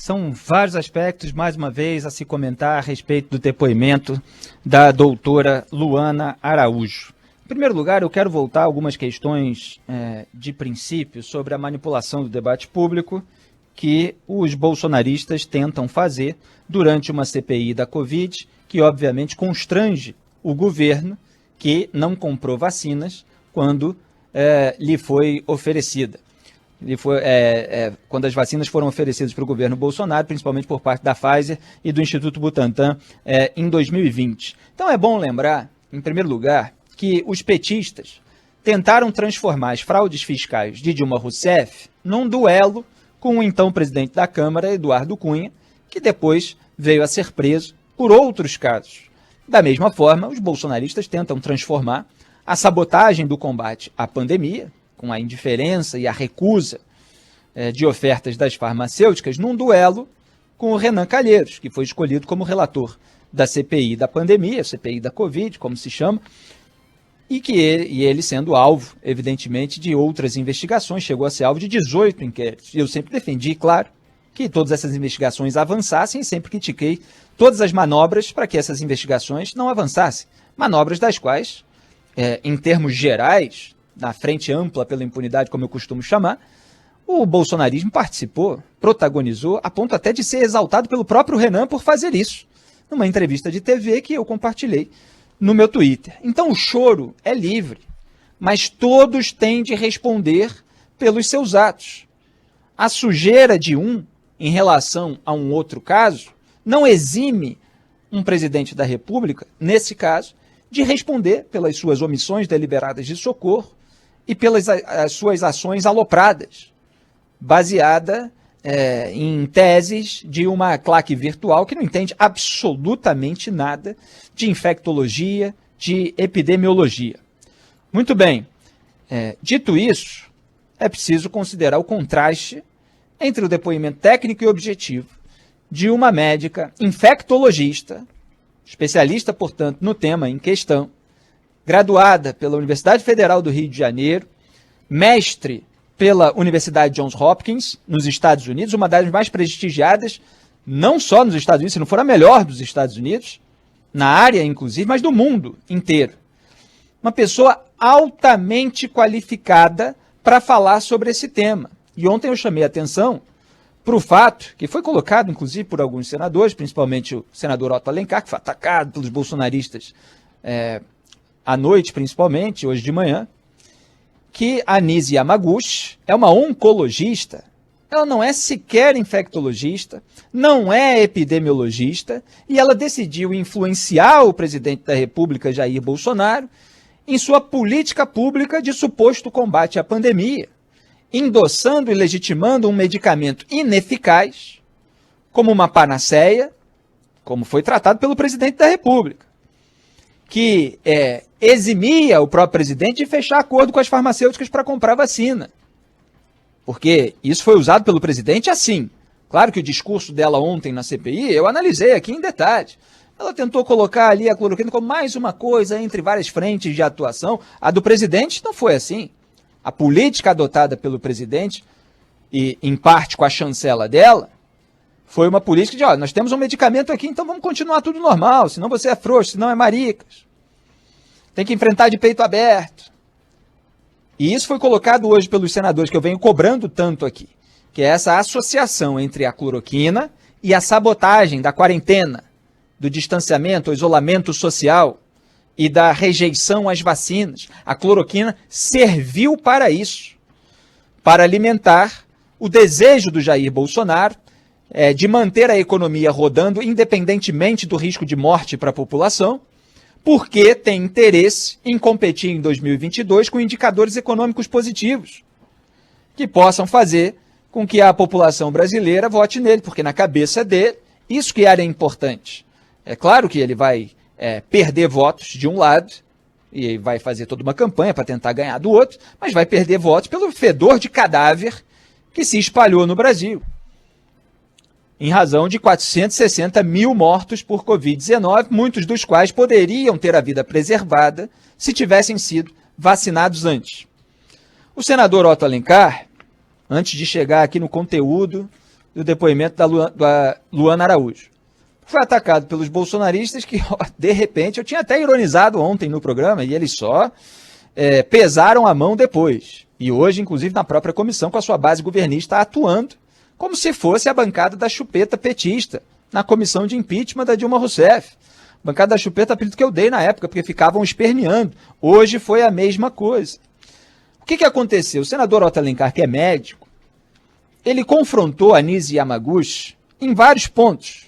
São vários aspectos, mais uma vez, a se comentar a respeito do depoimento da doutora Luana Araújo. Em primeiro lugar, eu quero voltar a algumas questões de princípio sobre a manipulação do debate público que os bolsonaristas tentam fazer durante uma CPI da Covid, que obviamente constrange o governo que não comprou vacinas quando lhe foi oferecida. Quando as vacinas foram oferecidas para o governo Bolsonaro, principalmente por parte da Pfizer e do Instituto Butantan, em 2020. Então é bom lembrar, em primeiro lugar, que os petistas tentaram transformar as fraudes fiscais de Dilma Rousseff num duelo com o então presidente da Câmara, Eduardo Cunha, que depois veio a ser preso por outros casos. Da mesma forma, os bolsonaristas tentam transformar a sabotagem do combate à pandemia, com a indiferença e a recusa de ofertas das farmacêuticas, num duelo com o Renan Calheiros, que foi escolhido como relator da CPI da pandemia, CPI da Covid, como se chama, e ele sendo alvo, evidentemente, de outras investigações, chegou a ser alvo de 18 inquéritos. E eu sempre defendi, claro, que todas essas investigações avançassem e sempre critiquei todas as manobras para que essas investigações não avançassem. Manobras das quais, em termos gerais, na frente ampla pela impunidade, como eu costumo chamar, o bolsonarismo participou, protagonizou, a ponto até de ser exaltado pelo próprio Renan por fazer isso, numa entrevista de TV que eu compartilhei no meu Twitter. Então o choro é livre, mas todos têm de responder pelos seus atos. A sujeira de um em relação a um outro caso não exime um presidente da República, nesse caso, de responder pelas suas omissões deliberadas de socorro e pelas suas ações alopradas, baseada em teses de uma claque virtual que não entende absolutamente nada de infectologia, de epidemiologia. Muito bem, dito isso, é preciso considerar o contraste entre o depoimento técnico e objetivo de uma médica infectologista, especialista, portanto, no tema em questão, graduada pela Universidade Federal do Rio de Janeiro, mestre pela Universidade Johns Hopkins, nos Estados Unidos, uma das mais prestigiadas, não só nos Estados Unidos, se não for a melhor dos Estados Unidos, na área, inclusive, mas do mundo inteiro. Uma pessoa altamente qualificada para falar sobre esse tema. E ontem eu chamei a atenção para o fato, que foi colocado, inclusive, por alguns senadores, principalmente o senador Otto Alencar, que foi atacado pelos bolsonaristas à noite, principalmente, hoje de manhã, que a Nise Yamaguchi é uma oncologista, ela não é sequer infectologista, não é epidemiologista, e ela decidiu influenciar o presidente da República, Jair Bolsonaro, em sua política pública de suposto combate à pandemia, endossando e legitimando um medicamento ineficaz como uma panaceia, como foi tratado pelo presidente da República, que eximia o próprio presidente de fechar acordo com as farmacêuticas para comprar vacina. Porque isso foi usado pelo presidente assim. Claro que o discurso dela ontem na CPI, eu analisei aqui em detalhe. Ela tentou colocar ali a cloroquina como mais uma coisa entre várias frentes de atuação. A do presidente não foi assim. A política adotada pelo presidente, e em parte com a chancela dela, foi uma política de, nós temos um medicamento aqui, então vamos continuar tudo normal, senão você é frouxo, senão é maricas. Tem que enfrentar de peito aberto. E isso foi colocado hoje pelos senadores, que eu venho cobrando tanto aqui, que é essa associação entre a cloroquina e a sabotagem da quarentena, do distanciamento, o isolamento social e da rejeição às vacinas. A cloroquina serviu para isso, para alimentar o desejo do Jair Bolsonaro de manter a economia rodando independentemente do risco de morte para a população, porque tem interesse em competir em 2022 com indicadores econômicos positivos, que possam fazer com que a população brasileira vote nele, porque na cabeça dele, isso que era importante. É claro que ele vai perder votos de um lado, e vai fazer toda uma campanha para tentar ganhar do outro, mas vai perder votos pelo fedor de cadáver que se espalhou no Brasil, em razão de 460 mil mortos por Covid-19, muitos dos quais poderiam ter a vida preservada se tivessem sido vacinados antes. O senador Otto Alencar, antes de chegar aqui no conteúdo do depoimento da Luana Araújo. Foi atacado pelos bolsonaristas que, de repente, eu tinha até ironizado ontem no programa, e eles só pesaram a mão depois. E hoje, inclusive, na própria comissão, com a sua base governista atuando como se fosse a bancada da chupeta petista na comissão de impeachment da Dilma Rousseff. Bancada da chupeta, apelido que eu dei na época, porque ficavam esperneando. Hoje foi a mesma coisa. O que aconteceu? O senador Otto Alencar, que é médico, ele confrontou a Nise Yamaguchi em vários pontos.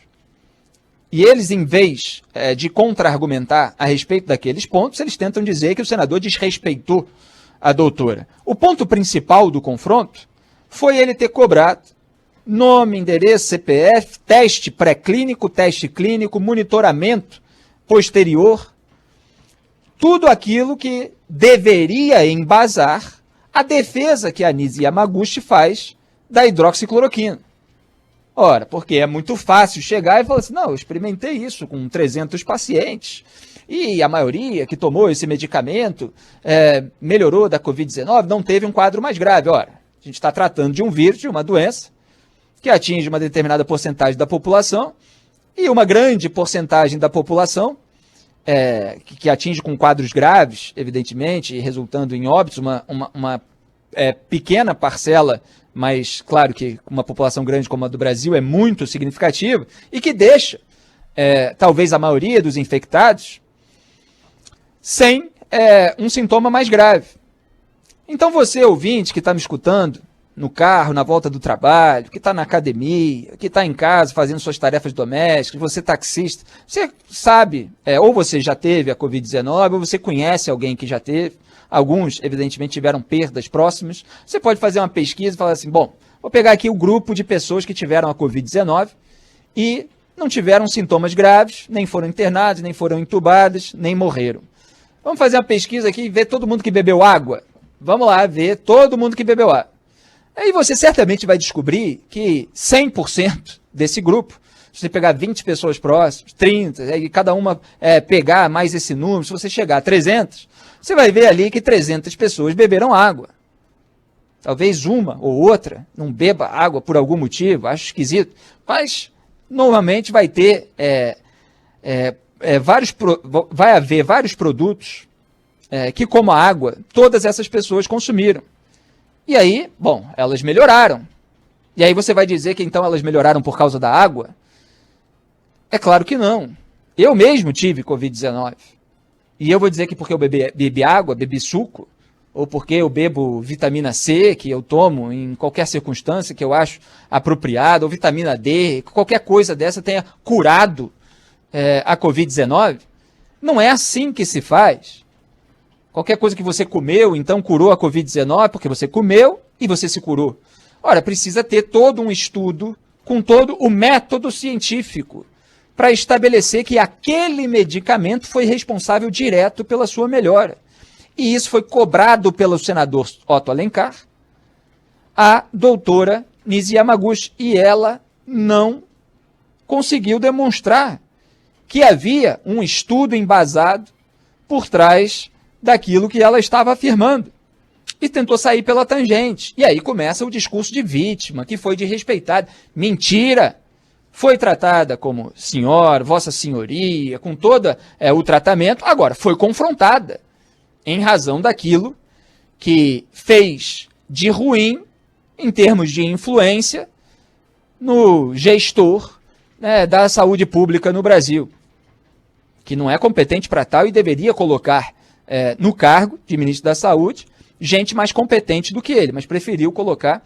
E eles, em vez de contra-argumentar a respeito daqueles pontos, eles tentam dizer que o senador desrespeitou a doutora. O ponto principal do confronto foi ele ter cobrado nome, endereço, CPF, teste pré-clínico, teste clínico, monitoramento posterior, tudo aquilo que deveria embasar a defesa que a Nise Yamaguchi faz da hidroxicloroquina. Ora, porque é muito fácil chegar e falar assim, não, eu experimentei isso com 300 pacientes e a maioria que tomou esse medicamento melhorou da Covid-19, não teve um quadro mais grave. Ora, a gente está tratando de um vírus, de uma doença, que atinge uma determinada porcentagem da população, e uma grande porcentagem da população, que atinge com quadros graves, evidentemente, resultando em óbitos, uma pequena parcela, mas claro que uma população grande como a do Brasil é muito significativa, e que deixa, talvez a maioria dos infectados, sem um sintoma mais grave. Então você, ouvinte, que está me escutando, no carro, na volta do trabalho, que está na academia, que está em casa fazendo suas tarefas domésticas, você taxista, você sabe, ou você já teve a Covid-19, ou você conhece alguém que já teve, alguns, evidentemente, tiveram perdas próximas, você pode fazer uma pesquisa e falar assim, bom, vou pegar aqui o grupo de pessoas que tiveram a Covid-19 e não tiveram sintomas graves, nem foram internados, nem foram entubados, nem morreram. Vamos fazer uma pesquisa aqui e ver todo mundo que bebeu água? Vamos lá, ver todo mundo que bebeu água. Aí você certamente vai descobrir que 100% desse grupo, se você pegar 20 pessoas próximas, 30, e cada uma pegar mais esse número, se você chegar a 300, você vai ver ali que 300 pessoas beberam água. Talvez uma ou outra não beba água por algum motivo, acho esquisito, mas normalmente vai ter vai haver vários produtos que, como a água, todas essas pessoas consumiram. E aí, bom, elas melhoraram. E aí você vai dizer que então elas melhoraram por causa da água? É claro que não. Eu mesmo tive Covid-19. E eu vou dizer que porque eu bebi água, bebi suco, ou porque eu bebo vitamina C, que eu tomo em qualquer circunstância que eu acho apropriada, ou vitamina D, qualquer coisa dessa tenha curado a Covid-19. Não é assim que se faz. Qualquer coisa que você comeu, então curou a Covid-19, porque você comeu e você se curou. Ora, precisa ter todo um estudo com todo o método científico para estabelecer que aquele medicamento foi responsável direto pela sua melhora. E isso foi cobrado pelo senador Otto Alencar, a doutora Nise Yamaguchi, e ela não conseguiu demonstrar que havia um estudo embasado por trás daquilo que ela estava afirmando. E tentou sair pela tangente. E aí começa o discurso de vítima, que foi desrespeitada. Mentira! Foi tratada como senhora, vossa senhoria, com todo o tratamento. Agora, foi confrontada em razão daquilo que fez de ruim, em termos de influência, no gestor da saúde pública no Brasil, que não é competente para tal e deveria colocar no cargo de ministro da Saúde gente mais competente do que ele, mas preferiu colocar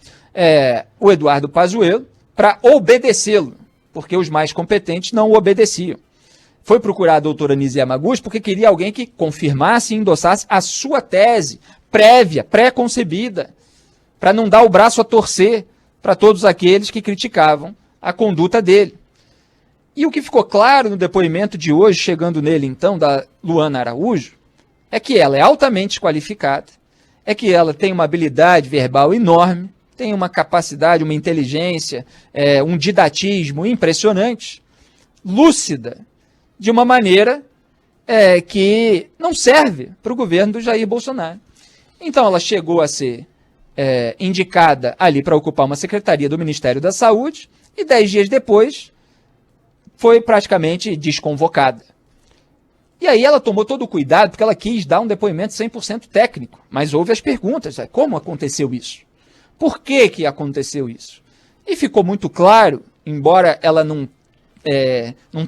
o Eduardo Pazuello para obedecê-lo, porque os mais competentes não o obedeciam. Foi procurar a doutora Nise Yamaguchi porque queria alguém que confirmasse e endossasse a sua tese prévia, pré-concebida, para não dar o braço a torcer para todos aqueles que criticavam a conduta dele. E o que ficou claro no depoimento de hoje, chegando nele então, da Luana Araújo, é que ela é altamente qualificada, é que ela tem uma habilidade verbal enorme, tem uma capacidade, uma inteligência, um didatismo impressionante, lúcida, de uma maneira que não serve para o governo do Jair Bolsonaro. Então ela chegou a ser indicada ali para ocupar uma secretaria do Ministério da Saúde e 10 dias depois foi praticamente desconvocada. E aí ela tomou todo o cuidado porque ela quis dar um depoimento 100% técnico, mas houve as perguntas, como aconteceu isso? Por que aconteceu isso? E ficou muito claro, embora ela não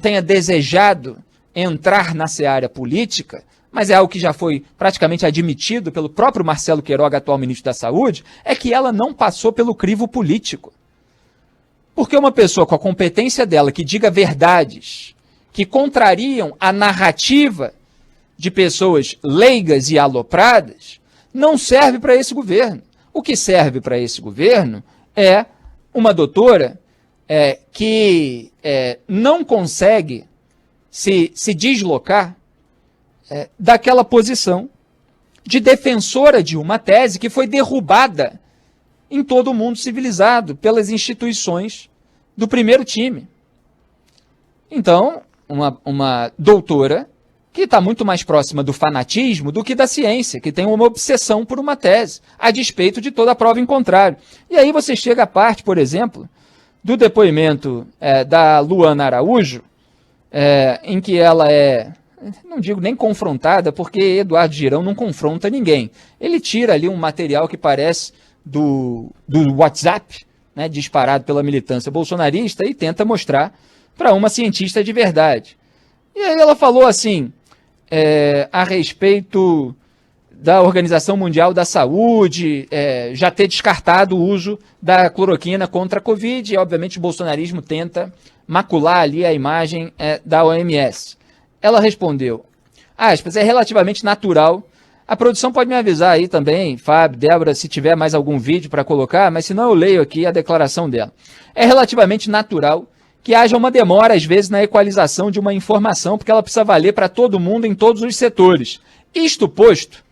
tenha desejado entrar na seara política, mas é algo que já foi praticamente admitido pelo próprio Marcelo Queiroga, atual ministro da Saúde, é que ela não passou pelo crivo político. Porque uma pessoa com a competência dela, que diga verdades, que contrariam a narrativa de pessoas leigas e alopradas, não serve para esse governo. O que serve para esse governo é uma doutora que não consegue se deslocar daquela posição de defensora de uma tese que foi derrubada em todo o mundo civilizado pelas instituições do primeiro time. Então, uma doutora que está muito mais próxima do fanatismo do que da ciência, que tem uma obsessão por uma tese, a despeito de toda a prova em contrário. E aí você chega à parte, por exemplo, do depoimento da Luana Araújo, em que ela não digo nem confrontada, porque Eduardo Girão não confronta ninguém. Ele tira ali um material que parece do WhatsApp, né, disparado pela militância bolsonarista, e tenta mostrar para uma cientista de verdade. E aí ela falou assim, a respeito da Organização Mundial da Saúde, já ter descartado o uso da cloroquina contra a Covid, e obviamente o bolsonarismo tenta macular ali a imagem da OMS. Ela respondeu, aspas, é relativamente natural. A produção pode me avisar aí também, Fábio, Débora, se tiver mais algum vídeo para colocar, mas se não eu leio aqui a declaração dela. É relativamente natural que haja uma demora, às vezes, na equalização de uma informação, porque ela precisa valer para todo mundo em todos os setores. Isto posto,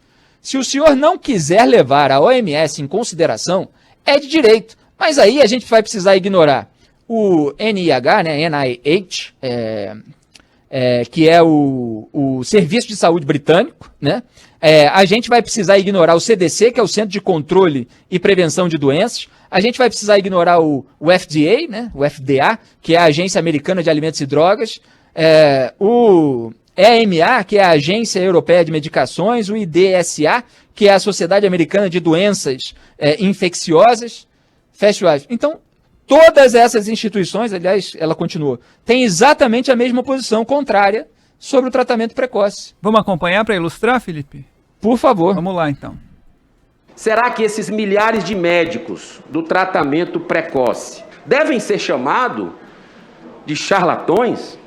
se o senhor não quiser levar a OMS em consideração, é de direito, mas aí a gente vai precisar ignorar o NIH, né, NIH, que é o Serviço de Saúde Britânico, né? A gente vai precisar ignorar o CDC, que é o Centro de Controle e Prevenção de Doenças. A gente vai precisar ignorar o FDA, né? O FDA, que é a Agência Americana de Alimentos e Drogas. O EMA, que é a Agência Europeia de Medicações. O IDSA, que é a Sociedade Americana de Doenças Infecciosas. Fecha o aspas. Então, todas essas instituições, aliás, ela continuou, têm exatamente a mesma posição contrária sobre o tratamento precoce. Vamos acompanhar para ilustrar, Felipe? Por favor. Vamos lá, então. Será que esses milhares de médicos do tratamento precoce devem ser chamados de charlatões,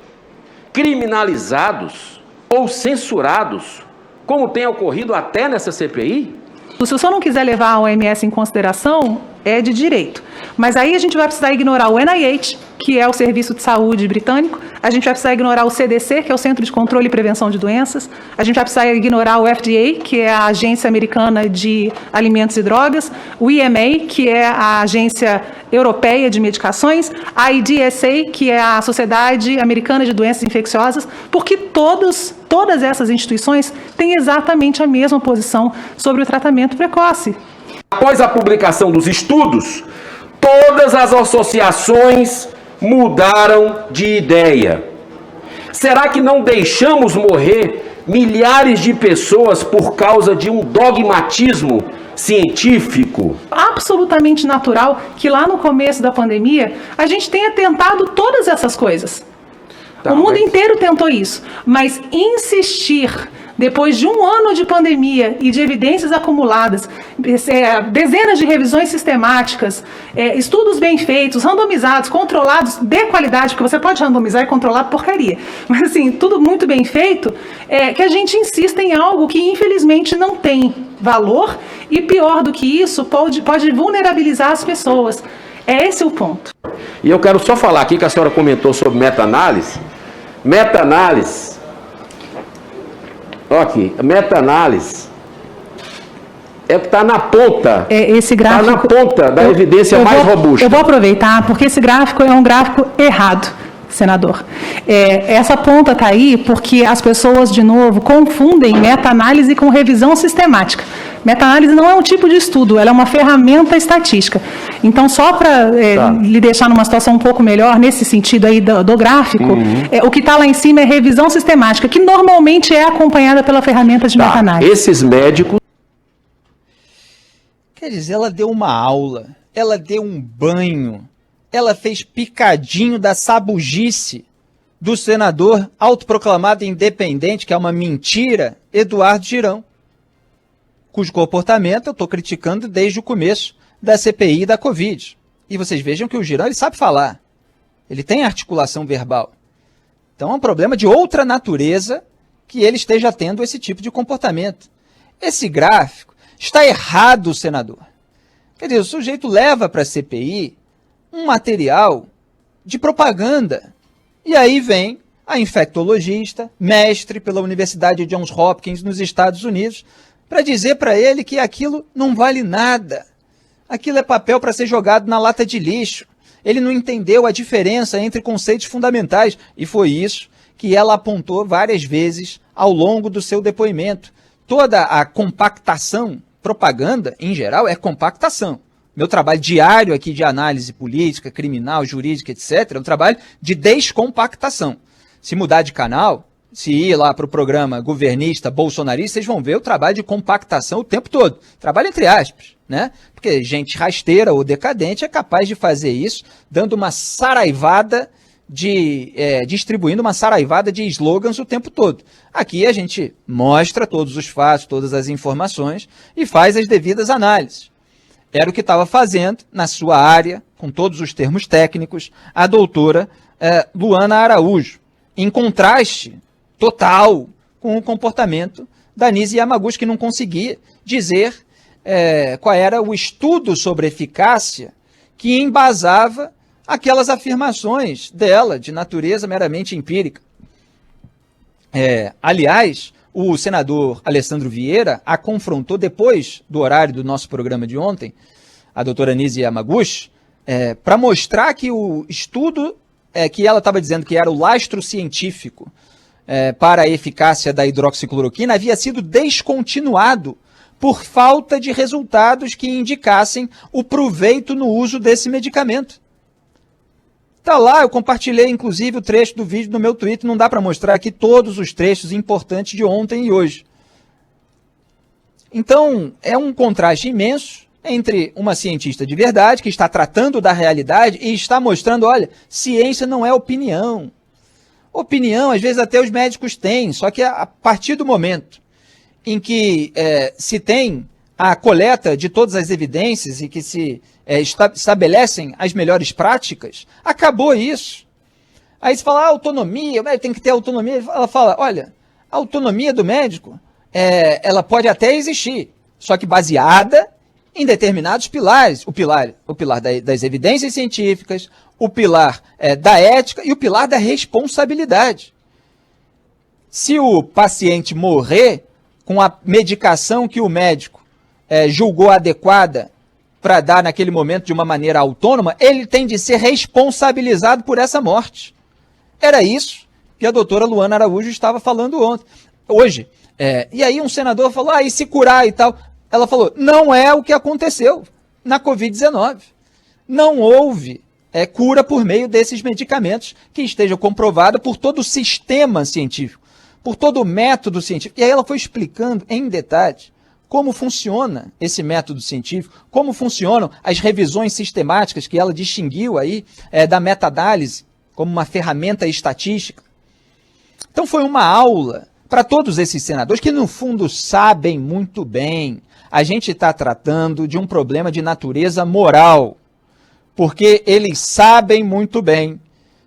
criminalizados ou censurados, como tem ocorrido até nessa CPI? Se o senhor não quiser levar a OMS em consideração, é de direito. Mas aí a gente vai precisar ignorar o NIH, que é o Serviço de Saúde britânico, a gente vai precisar ignorar o CDC, que é o Centro de Controle e Prevenção de Doenças, a gente vai precisar ignorar o FDA, que é a Agência Americana de Alimentos e Drogas, o EMA, que é a Agência Europeia de Medicações, a IDSA, que é a Sociedade Americana de Doenças Infecciosas, porque todas essas instituições têm exatamente a mesma posição sobre o tratamento precoce. Após a publicação dos estudos, todas as associações mudaram de ideia. Será que não deixamos morrer milhares de pessoas por causa de um dogmatismo científico? Absolutamente natural que lá no começo da pandemia a gente tenha tentado todas essas coisas. O mundo inteiro tentou isso, mas insistir depois de um ano de pandemia e de evidências acumuladas, dezenas de revisões sistemáticas, estudos bem feitos, randomizados, controlados, de qualidade, porque você pode randomizar e controlar porcaria, mas assim, tudo muito bem feito, que a gente insista em algo que infelizmente não tem valor e pior do que isso, pode vulnerabilizar as pessoas. Esse é o ponto. E eu quero só falar aqui que a senhora comentou sobre meta-análise. Meta-análise. Olha aqui, a meta-análise é o que está na ponta. Esse gráfico. Está na ponta da evidência mais robusta. Eu vou aproveitar, porque esse gráfico é um gráfico errado, senador. Essa ponta está aí porque as pessoas, de novo, confundem meta-análise com revisão sistemática. Meta-análise não é um tipo de estudo, ela é uma ferramenta estatística. Então, só para lhe deixar numa situação um pouco melhor, nesse sentido aí do gráfico, o que está lá em cima é revisão sistemática, que normalmente é acompanhada pela ferramenta de meta-análise. Esses médicos... Quer dizer, ela deu uma aula, ela deu um banho, ela fez picadinho da sabugice do senador autoproclamado independente, que é uma mentira, Eduardo Girão, cujo comportamento eu estou criticando desde o começo da CPI da Covid. E vocês vejam que o Girão ele sabe falar, ele tem articulação verbal. Então é um problema de outra natureza que ele esteja tendo esse tipo de comportamento. Esse gráfico está errado, senador. Quer dizer, o sujeito leva para a CPI um material de propaganda. E aí vem a infectologista, mestre pela Universidade de Johns Hopkins nos Estados Unidos, para dizer para ele que aquilo não vale nada. Aquilo é papel para ser jogado na lata de lixo. Ele não entendeu a diferença entre conceitos fundamentais. E foi isso que ela apontou várias vezes ao longo do seu depoimento. Toda a compactação, propaganda, em geral, é compactação. Meu trabalho diário aqui de análise política, criminal, jurídica, etc., é um trabalho de descompactação. Se mudar de canal, se ir lá para o programa governista, bolsonarista, vocês vão ver o trabalho de compactação o tempo todo. Trabalho entre aspas, né? Porque gente rasteira ou decadente é capaz de fazer isso, dando uma saraivada distribuindo uma saraivada de slogans o tempo todo. Aqui a gente mostra todos os fatos, todas as informações e faz as devidas análises. Era o que estava fazendo na sua área, com todos os termos técnicos, a doutora Luana Araújo, em contraste total com o comportamento da Nise Yamaguchi, que não conseguia dizer qual era o estudo sobre eficácia que embasava aquelas afirmações dela, de natureza meramente empírica. Aliás, o senador Alessandro Vieira a confrontou depois do horário do nosso programa de ontem, a doutora Nise Yamaguchi, para mostrar que o estudo que ela estava dizendo que era o lastro científico para a eficácia da hidroxicloroquina havia sido descontinuado por falta de resultados que indicassem o proveito no uso desse medicamento. Está lá, eu compartilhei inclusive o trecho do vídeo no meu Twitter, não dá para mostrar aqui todos os trechos importantes de ontem e hoje. Então, é um contraste imenso entre uma cientista de verdade, que está tratando da realidade e está mostrando, olha, ciência não é opinião. Opinião, às vezes até os médicos têm, só que a partir do momento em que se tem a coleta de todas as evidências e que se estabelecem as melhores práticas, acabou isso. Aí se fala, autonomia, tem que ter autonomia. Ela fala, olha, a autonomia do médico, ela pode até existir, só que baseada em determinados pilares. O pilar das evidências científicas, o pilar da ética e o pilar da responsabilidade. Se o paciente morrer com a medicação que o médico julgou adequada para dar naquele momento de uma maneira autônoma, ele tem de ser responsabilizado por essa morte. Era isso que a doutora Luana Araújo estava falando hoje. E aí um senador falou, e se curar e tal? Ela falou, não é o que aconteceu na Covid-19. Não houve cura por meio desses medicamentos que esteja comprovada por todo o sistema científico, por todo o método científico. E aí ela foi explicando em detalhes como funciona esse método científico, como funcionam as revisões sistemáticas que ela distinguiu aí da meta-análise como uma ferramenta estatística. Então foi uma aula para todos esses senadores que no fundo sabem muito bem. A gente está tratando de um problema de natureza moral, porque eles sabem muito bem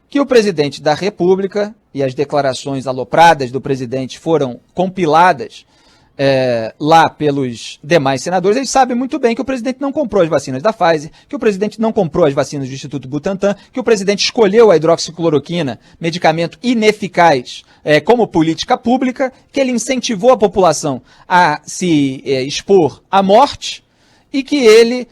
que o presidente da República e as declarações alopradas do presidente foram compiladas lá pelos demais senadores. Eles sabem muito bem que o presidente não comprou as vacinas da Pfizer, que o presidente não comprou as vacinas do Instituto Butantan, que o presidente escolheu a hidroxicloroquina, medicamento ineficaz, como política pública, que ele incentivou a população a se expor à morte e que ele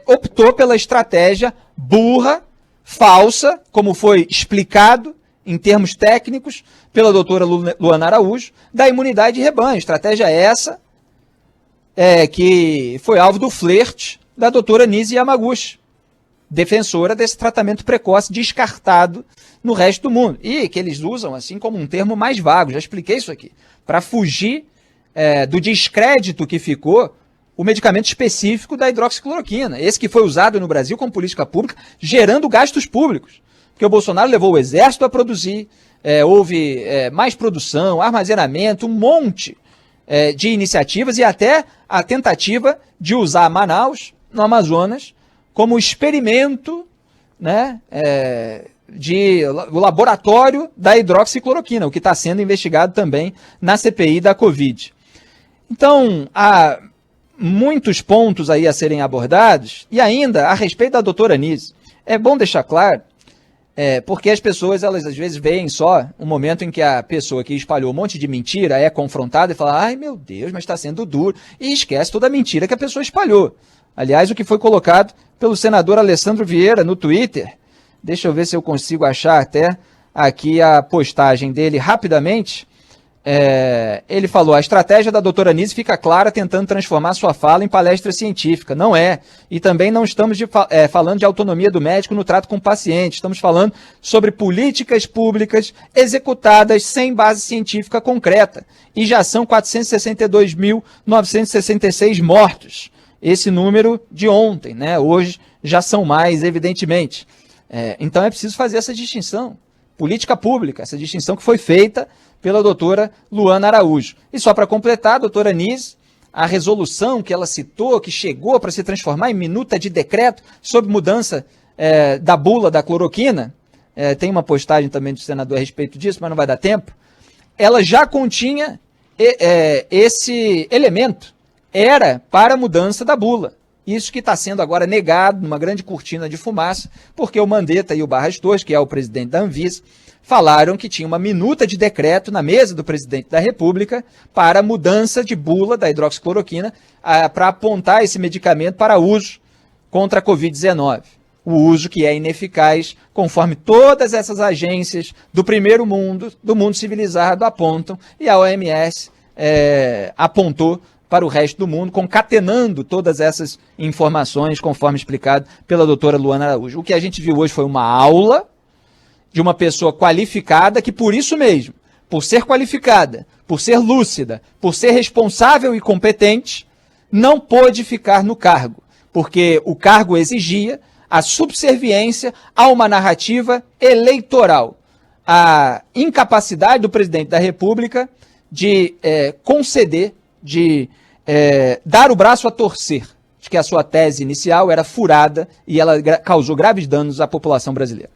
optou pela estratégia burra, falsa, como foi explicado em termos técnicos pela doutora Luana Araújo, da imunidade de rebanho. Estratégia essa que foi alvo do flerte da doutora Nise Yamaguchi, defensora desse tratamento precoce descartado no resto do mundo. E que eles usam assim como um termo mais vago, já expliquei isso aqui, para fugir do descrédito que ficou o medicamento específico da hidroxicloroquina, esse que foi usado no Brasil como política pública, gerando gastos públicos. Porque o Bolsonaro levou o exército a produzir, houve mais produção, armazenamento, um monte de iniciativas e até a tentativa de usar Manaus, no Amazonas, como experimento, né, o laboratório da hidroxicloroquina, o que está sendo investigado também na CPI da Covid. Então, há muitos pontos aí a serem abordados, e ainda a respeito da doutora Nise. É bom deixar claro, porque as pessoas, elas às vezes veem só um momento em que a pessoa que espalhou um monte de mentira é confrontada e fala, ai meu Deus, mas está sendo duro, e esquece toda a mentira que a pessoa espalhou. Aliás, o que foi colocado pelo senador Alessandro Vieira no Twitter, deixa eu ver se eu consigo achar até aqui a postagem dele rapidamente. Ele falou, a estratégia da doutora Nise fica clara tentando transformar sua fala em palestra científica. Não é. E também não estamos falando de autonomia do médico no trato com o paciente. Estamos falando sobre políticas públicas executadas sem base científica concreta. E já são 462.966 mortos. Esse número de ontem, né? Hoje já são mais, evidentemente. Então é preciso fazer essa distinção. Política pública, essa distinção que foi feita pela doutora Luana Araújo. E só para completar, a doutora Nise, a resolução que ela citou, que chegou para se transformar em minuta de decreto sobre mudança da bula da cloroquina, tem uma postagem também do senador a respeito disso, mas não vai dar tempo, ela já continha esse elemento, era para a mudança da bula. Isso que está sendo agora negado numa grande cortina de fumaça, porque o Mandetta e o Barras Torres, que é o presidente da Anvisa, falaram que tinha uma minuta de decreto na mesa do presidente da República para a mudança de bula da hidroxicloroquina para apontar esse medicamento para uso contra a Covid-19. O uso que é ineficaz, conforme todas essas agências do primeiro mundo, do mundo civilizado, apontam, e a OMS apontou para o resto do mundo, concatenando todas essas informações, conforme explicado pela doutora Luana Araújo. O que a gente viu hoje foi uma aula de uma pessoa qualificada que, por isso mesmo, por ser qualificada, por ser lúcida, por ser responsável e competente, não pôde ficar no cargo, porque o cargo exigia a subserviência a uma narrativa eleitoral, a incapacidade do presidente da República de conceder, de dar o braço a torcer, de que a sua tese inicial era furada e ela causou graves danos à população brasileira.